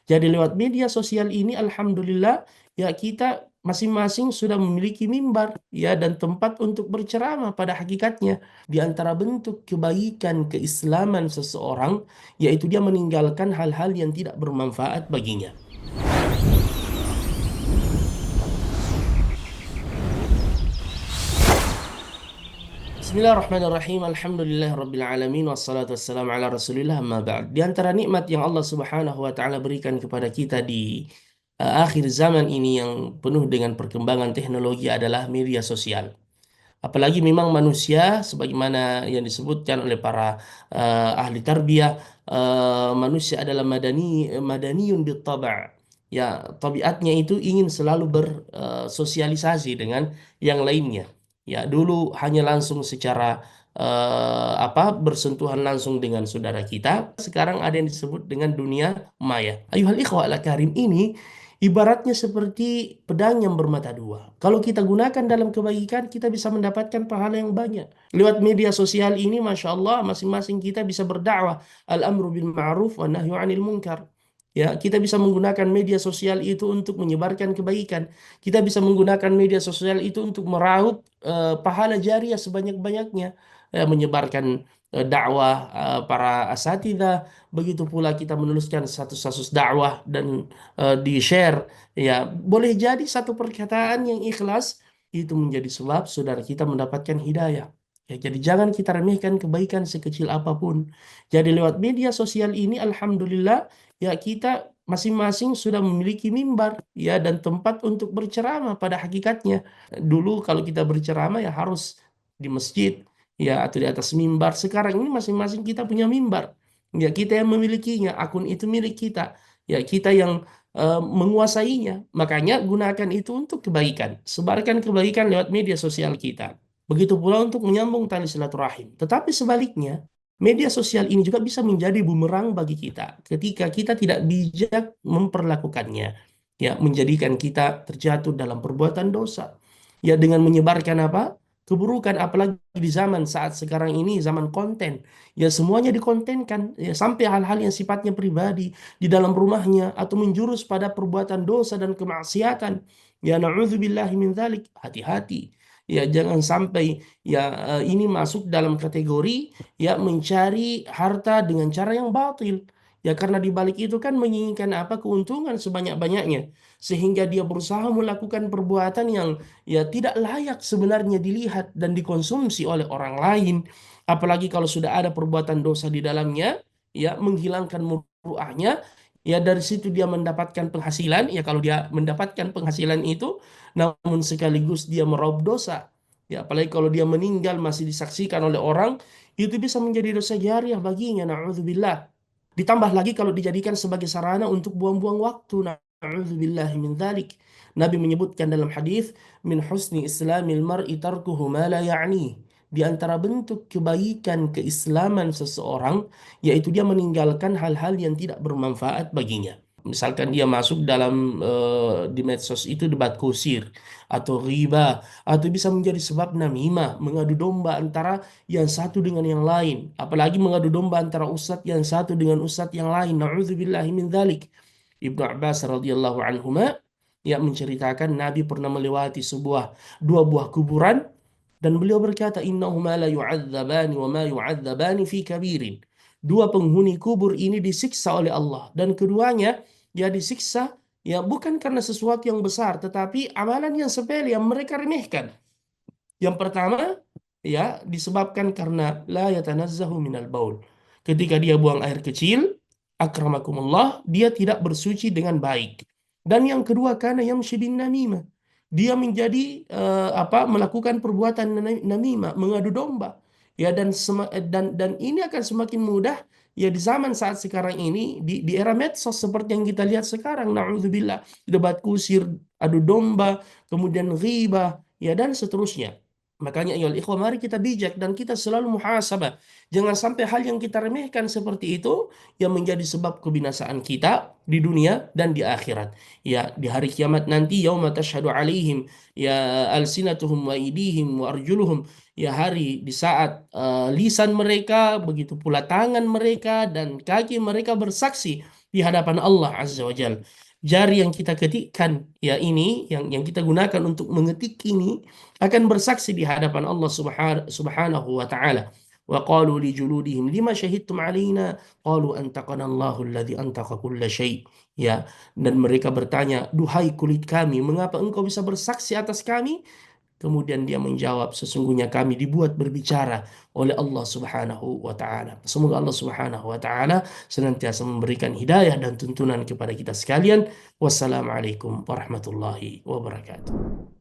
Jadi lewat media sosial ini alhamdulillah ya kita masing-masing sudah memiliki mimbar ya dan tempat untuk berceramah pada hakikatnya. Di antara bentuk kebaikan keislaman seseorang yaitu dia meninggalkan hal-hal yang tidak bermanfaat baginya. Bismillahirrahmanirrahim. Alhamdulillahirabbil alamin wassalatu wassalamu ala Rasulillah amma ba'd. Di antara nikmat yang Allah Subhanahu wa taala berikan kepada kita di akhir zaman ini yang penuh dengan perkembangan teknologi adalah media sosial. Apalagi memang manusia sebagaimana yang disebutkan oleh para ahli tarbiyah, manusia adalah madaniyun bittaba'. Ya, tabiatnya itu ingin selalu bersosialisasi dengan yang lainnya. Ya, dulu hanya langsung secara bersentuhan langsung dengan saudara kita. Sekarang ada yang disebut dengan dunia maya. Ayuhal ikhwa ala karim, ini ibaratnya seperti pedang yang bermata dua. Kalau kita gunakan dalam kebaikan, kita bisa mendapatkan pahala yang banyak. Lewat media sosial ini, Masya Allah, masing-masing kita bisa berdakwah. Al-amru bil ma'ruf wa nahyu anil munkar. Ya, kita bisa menggunakan media sosial itu untuk menyebarkan kebaikan. Kita bisa menggunakan media sosial itu untuk meraup pahala jariah sebanyak-banyaknya. Menyebarkan dakwah para asatidzah. Begitu pula kita menuliskan status-status dakwah dan di-share. Ya, boleh jadi satu perkataan yang ikhlas itu menjadi sebab saudara kita mendapatkan hidayah. Ya, jadi jangan kita remehkan kebaikan sekecil apapun. Jadi lewat media sosial ini alhamdulillah ya kita masing-masing sudah memiliki mimbar ya dan tempat untuk berceramah pada hakikatnya. Dulu kalau kita berceramah ya harus di masjid ya atau di atas mimbar. Sekarang ini masing-masing kita punya mimbar. Ya kita yang memilikinya, akun itu milik kita. Ya kita yang menguasainya. Makanya gunakan itu untuk kebaikan. Sebarkan kebaikan lewat media sosial kita. Begitu pula untuk menyambung tali silaturahim. Tetapi sebaliknya, media sosial ini juga bisa menjadi bumerang bagi kita ketika kita tidak bijak memperlakukannya. Ya, menjadikan kita terjatuh dalam perbuatan dosa. Ya, dengan menyebarkan apa? Keburukan, apalagi di zaman saat sekarang ini, zaman konten. Ya, semuanya dikontenkan. Ya, sampai hal-hal yang sifatnya pribadi di dalam rumahnya atau menjurus pada perbuatan dosa dan kemaksiatan. Ya, na'udzubillahi min dzalik. Hati-hati. Ya, jangan sampai ya ini masuk dalam kategori ya mencari harta dengan cara yang batil. Ya karena di balik itu kan menginginkan apa keuntungan sebanyak-banyaknya sehingga dia berusaha melakukan perbuatan yang ya tidak layak sebenarnya dilihat dan dikonsumsi oleh orang lain. Apalagi kalau sudah ada perbuatan dosa di dalamnya, ya menghilangkan muruahnya, ya dari situ dia mendapatkan penghasilan. Ya kalau dia mendapatkan penghasilan itu, namun sekaligus dia meraup dosa. Ya, apalagi kalau dia meninggal masih disaksikan oleh orang, itu bisa menjadi dosa jariah baginya. Na'udzubillah. Ditambah lagi kalau dijadikan sebagai sarana untuk buang-buang waktu. Na'udzubillah min dzalik. Nabi menyebutkan dalam hadis, min husni islamil mar'i tarkuhu ma la ya'ni. Di antara bentuk kebaikan keislaman seseorang, yaitu dia meninggalkan hal-hal yang tidak bermanfaat baginya. Misalkan dia masuk dalam di medsos itu debat kusir atau riba atau bisa menjadi sebab namimah, mengadu domba antara yang satu dengan yang lain, apalagi mengadu domba antara ustadz yang satu dengan ustadz yang lain. Nauzubillahi min dzalik. Ibnu Abbas radhiyallahu anhuma yang menceritakan Nabi pernah melewati dua buah kuburan dan beliau berkata innahuma la yu'adzabani wa ma yu'adzabani fi kabirin. Dua penghuni kubur ini disiksa oleh Allah dan keduanya ya disiksa ya bukan karena sesuatu yang besar tetapi amalan yang sepele yang mereka remehkan. Yang pertama, ya disebabkan karena la yatanazzahu minal baul. Ketika dia buang air kecil, akramakumullah, dia tidak bersuci dengan baik. Dan yang kedua, karena yamshi bin namimah. Dia menjadi melakukan perbuatan namimah, mengadu domba. Ya dan ini akan semakin mudah ya di zaman saat sekarang ini di era medsos seperti yang kita lihat sekarang. Nauzubillah, debat kusir, adu domba, kemudian ghibah, ya dan seterusnya. Makanya ya ikhwah mari kita bijak dan kita selalu muhasabah. Jangan sampai hal yang kita remehkan seperti itu yang menjadi sebab kebinasaan kita di dunia dan di akhirat. Ya di hari kiamat nanti yauma tashhadu alaihim ya alsinatuhum wa aydihim wa arjuluhum. Ya hari di saat lisan mereka begitu pula tangan mereka dan kaki mereka bersaksi di hadapan Allah Azza wa Jal. Jari yang kita ketikkan ya ini, yang kita gunakan untuk mengetik ini akan bersaksi di hadapan Allah Subhanahu wa taala. Wa qalu li juludihim lima syahidtum alaina qalu antaqana Allahu alladzi antaqa kulla syai'. Ya, dan mereka bertanya, "Duhai kulit kami, mengapa engkau bisa bersaksi atas kami?" Kemudian dia menjawab, sesungguhnya kami dibuat berbicara oleh Allah Subhanahu wa taala. Semoga Allah Subhanahu wa taala senantiasa memberikan hidayah dan tuntunan kepada kita sekalian. Wassalamualaikum warahmatullahi wabarakatuh.